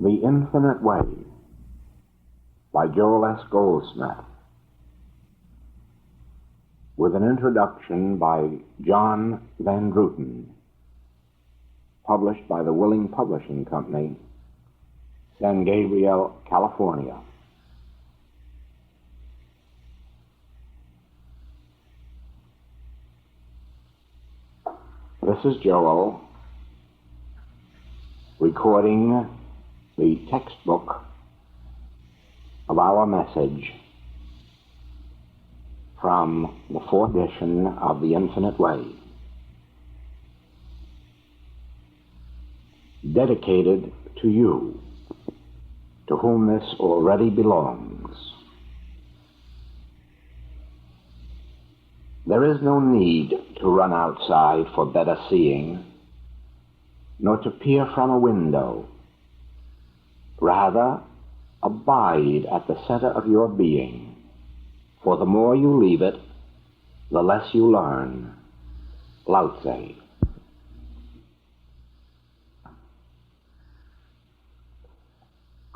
The Infinite Way by Joel S. Goldsmith, with an introduction by John Van Druten, published by the Willing Publishing Company, San Gabriel, California. This is Joel recording the textbook of our message from the fourth edition of The Infinite Way, dedicated to you, to whom this already belongs. There is no need to run outside for better seeing, nor to peer from a window. Rather, abide at the center of your being, for the more you leave it, the less you learn. Lao Tse.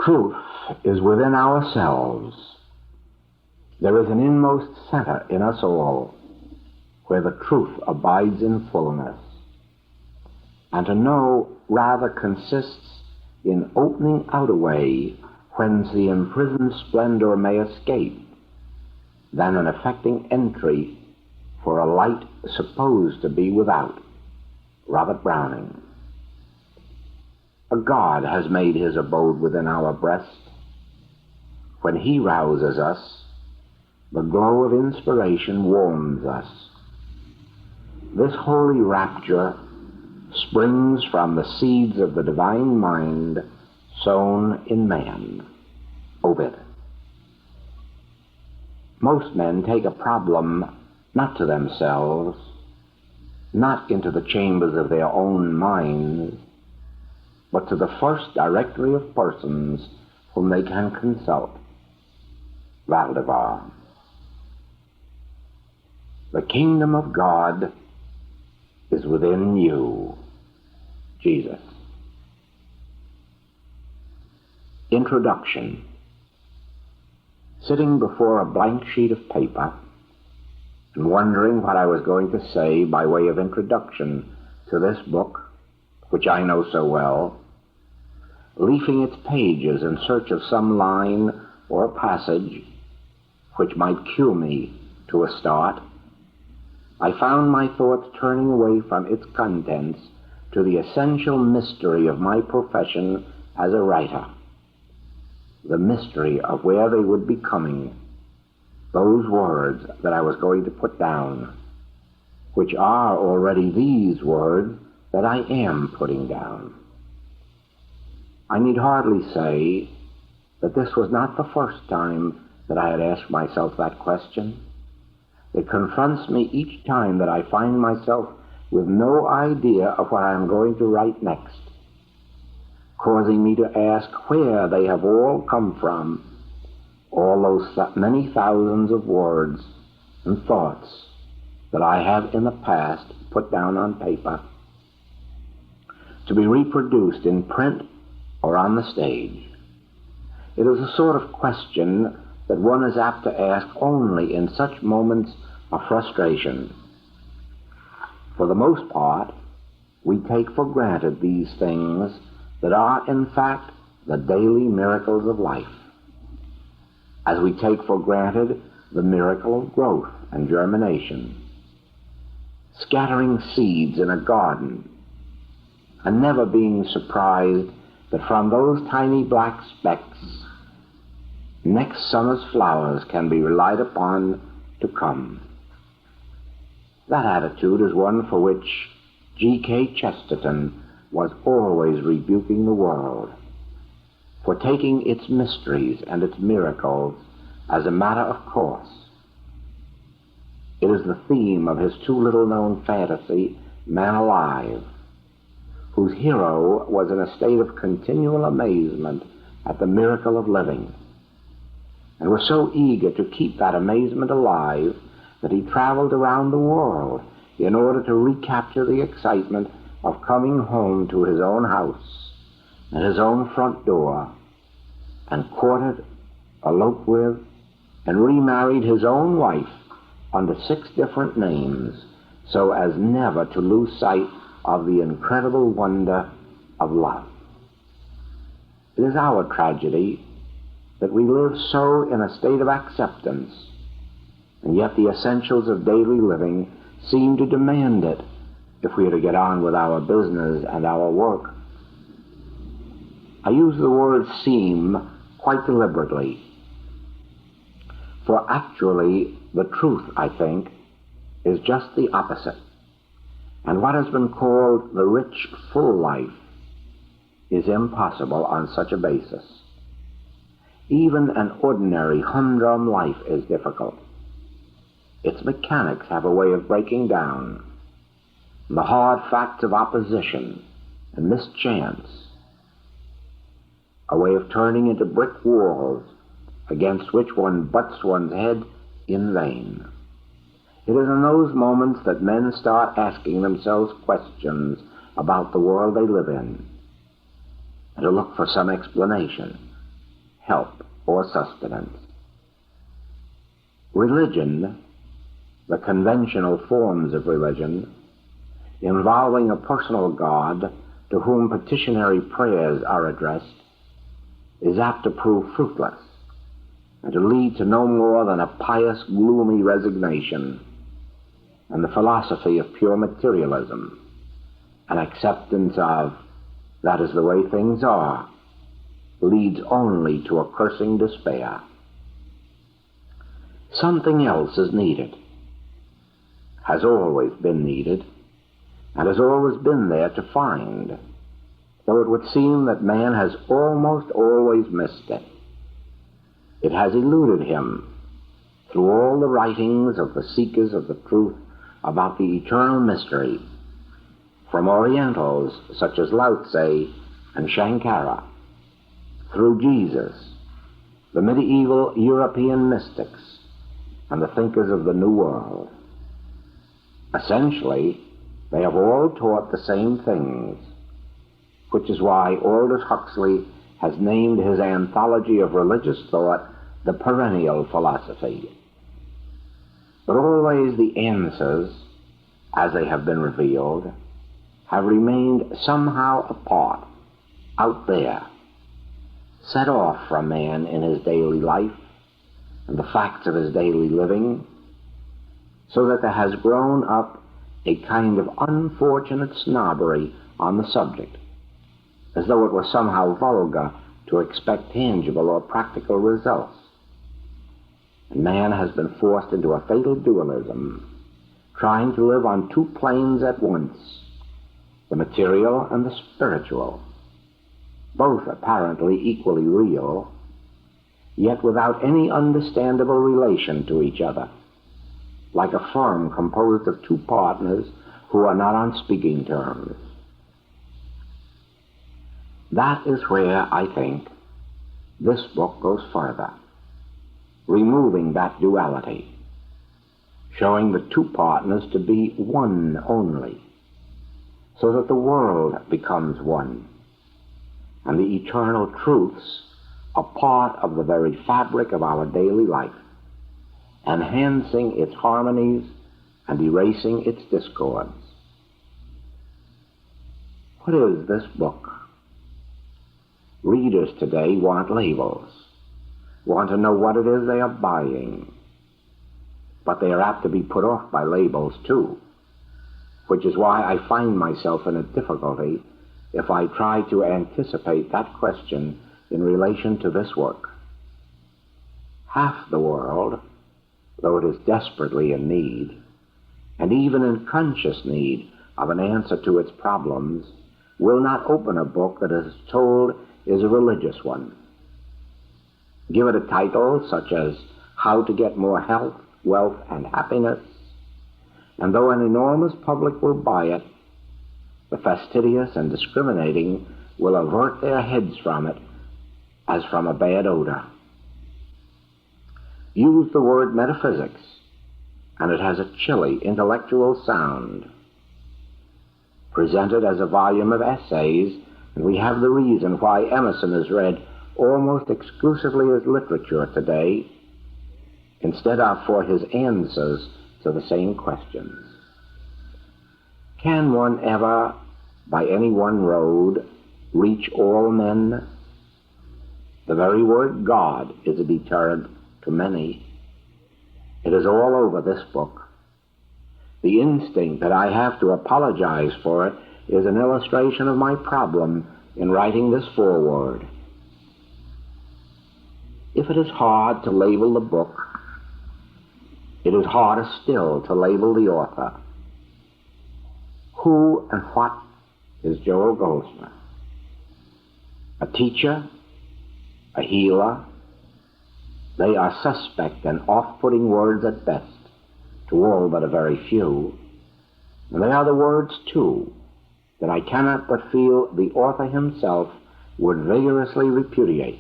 Truth is within ourselves. There is an inmost center in us all, where the truth abides in fullness. And to know rather consists in opening out a way whence the imprisoned splendor may escape, than in effecting entry for a light supposed to be without. Robert Browning. A God has made his abode within our breast. When he rouses us, the glow of inspiration warms us. This holy rapture springs from the seeds of the divine mind sown in man. Obit. Most men take a problem not to themselves, not into the chambers of their own minds, but to the first directory of persons whom they can consult. Valdevar. The kingdom of God is within you. Jesus. Introduction. Sitting before a blank sheet of paper and wondering what I was going to say by way of introduction to this book, which I know so well, leafing its pages in search of some line or passage which might cue me to a start, I found my thoughts turning away from its contents to the essential mystery of my profession as a writer, the mystery of where they would be coming, those words that I was going to put down, which are already these words that I am putting down. I need hardly say that this was not the first time that I had asked myself that question. It confronts me each time that I find myself with no idea of what I am going to write next, causing me to ask where they have all come from, all those many thousands of words and thoughts that I have in the past put down on paper, to be reproduced in print or on the stage. It is a sort of question that one is apt to ask only in such moments of frustration. For the most part, we take for granted these things that are, in fact, the daily miracles of life, as we take for granted the miracle of growth and germination, scattering seeds in a garden, and never being surprised that from those tiny black specks, next summer's flowers can be relied upon to come. That attitude is one for which G.K. Chesterton was always rebuking the world, for taking its mysteries and its miracles as a matter of course. It is the theme of his too little-known fantasy, Man Alive, whose hero was in a state of continual amazement at the miracle of living, and was so eager to keep that amazement alive that he traveled around the world in order to recapture the excitement of coming home to his own house at his own front door and courted, eloped with, and remarried his own wife under 6 different names so as never to lose sight of the incredible wonder of love. It is our tragedy that we live so in a state of acceptance, and yet the essentials of daily living seem to demand it if we are to get on with our business and our work. I use the word seem quite deliberately, for actually the truth, I think, is just the opposite. And what has been called the rich, full life is impossible on such a basis. Even an ordinary humdrum life is difficult. Its mechanics have a way of breaking down. The hard facts of opposition and mischance, a way of turning into brick walls against which one butts one's head in vain. It is in those moments that men start asking themselves questions about the world they live in, and to look for some explanation, help, or sustenance. Religion, the conventional forms of religion, involving a personal God to whom petitionary prayers are addressed, is apt to prove fruitless and to lead to no more than a pious, gloomy resignation and the philosophy of pure materialism, an acceptance of that is the way things are, leads only to a cursing despair. Something else is needed, has always been needed, and has always been there to find, though it would seem that man has almost always missed it. It has eluded him through all the writings of the seekers of the truth about the eternal mystery, from Orientals such as Lao Tse and Shankara, through Jesus, the medieval European mystics, and the thinkers of the New World. Essentially, they have all taught the same things, which is why Aldous Huxley has named his anthology of religious thought the Perennial Philosophy. But always the answers, as they have been revealed, have remained somehow apart, out there, set off from man in his daily life and the facts of his daily living, so that there has grown up a kind of unfortunate snobbery on the subject, as though it were somehow vulgar to expect tangible or practical results. And man has been forced into a fatal dualism, trying to live on 2 planes at once, the material and the spiritual, both apparently equally real, yet without any understandable relation to each other, like a firm composed of 2 partners who are not on speaking terms. That is where I think this book goes further, removing that duality, showing the 2 partners to be one only, so that the world becomes one, and the eternal truths are part of the very fabric of our daily life, enhancing its harmonies and erasing its discords. What is this book? Readers today want labels, want to know what it is they are buying, but they are apt to be put off by labels too, which is why I find myself in a difficulty if I try to anticipate that question in relation to this work. Half the world, though it is desperately in need, and even in conscious need of an answer to its problems, will not open a book that is told is a religious one. Give it a title such as How to Get More Health, Wealth, and Happiness, and though an enormous public will buy it, the fastidious and discriminating will avert their heads from it as from a bad odor. Use the word metaphysics, and it has a chilly intellectual sound. Presented as a volume of essays And we have the reason why Emerson is read almost exclusively as literature today, instead of for his answers to the same questions. Can one ever, by any one road, reach all men? The very word God is a deterrent to many. It is all over this book. The instinct that I have to apologize for it is an illustration of my problem in writing this foreword. If it is hard to label the book, it is harder still to label the author. Who and what is Joel Goldsmith? A teacher? A healer? They are suspect and off-putting words at best to all but a very few. And they are the words, too, that I cannot but feel the author himself would vigorously repudiate,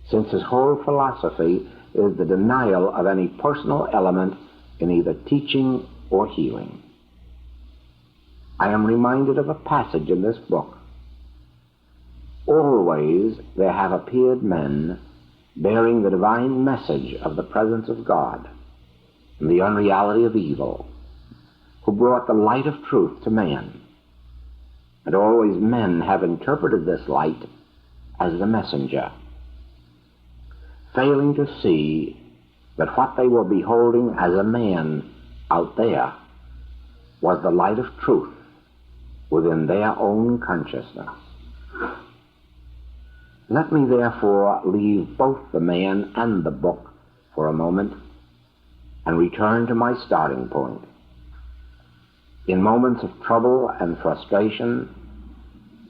since his whole philosophy is the denial of any personal element in either teaching or healing. I am reminded of a passage in this book. Always there have appeared men bearing the divine message of the presence of God and the unreality of evil, who brought the light of truth to man. And always men have interpreted this light as the messenger, failing to see that what they were beholding as a man out there was the light of truth within their own consciousness. Let me therefore leave both the man and the book for a moment and return to my starting point. In moments of trouble and frustration,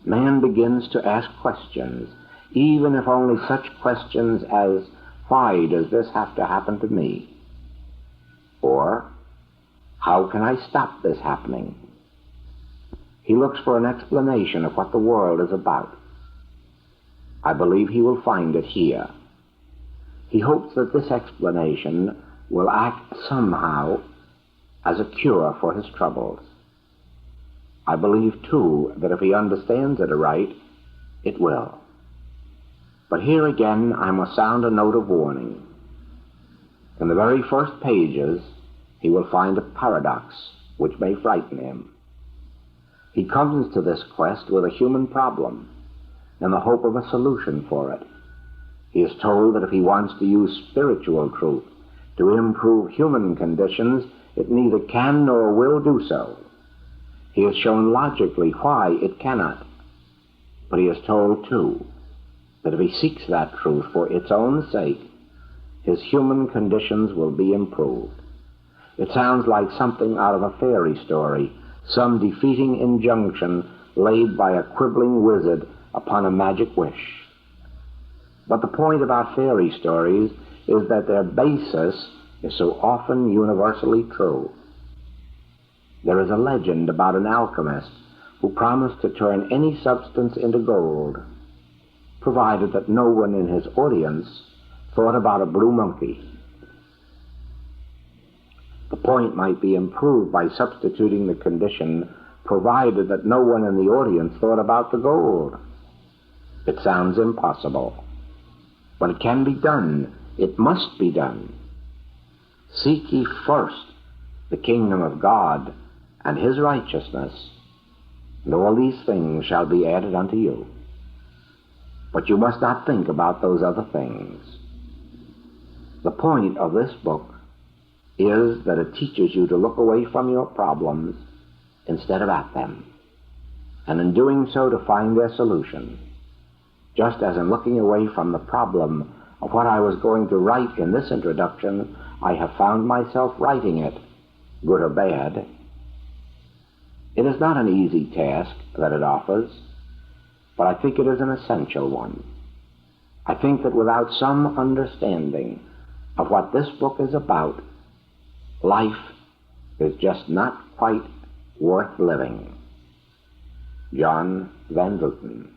man begins to ask questions, even if only such questions as, why does this have to happen to me? Or, how can I stop this happening? He looks for an explanation of what the world is about. I believe he will find it here. He hopes that this explanation will act somehow as a cure for his troubles. I believe, too, that if he understands it aright, it will. But here again I must sound a note of warning. In the very first pages, he will find a paradox which may frighten him. He comes to this quest with a human problem and the hope of a solution for it. He is told that if he wants to use spiritual truth to improve human conditions, it neither can nor will do so. He is shown logically why it cannot. But he is told, too, that if he seeks that truth for its own sake, his human conditions will be improved. It sounds like something out of a fairy story, some defeating injunction laid by a quibbling wizard upon a magic wish. But the point about fairy stories is that their basis is so often universally true. There is a legend about an alchemist who promised to turn any substance into gold, provided that no one in his audience thought about a blue monkey. The point might be improved by substituting the condition, provided that no one in the audience thought about the gold. It sounds impossible, but it can be done. It must be done. Seek ye first the kingdom of God and his righteousness, and all these things shall be added unto you. But you must not think about those other things. The point of this book is that it teaches you to look away from your problems instead of at them, and in doing so to find their solution. Just as in looking away from the problem of what I was going to write in this introduction, I have found myself writing it, good or bad. It is not an easy task that it offers, but I think it is an essential one. I think that without some understanding of what this book is about, life is just not quite worth living. John Van Vuten.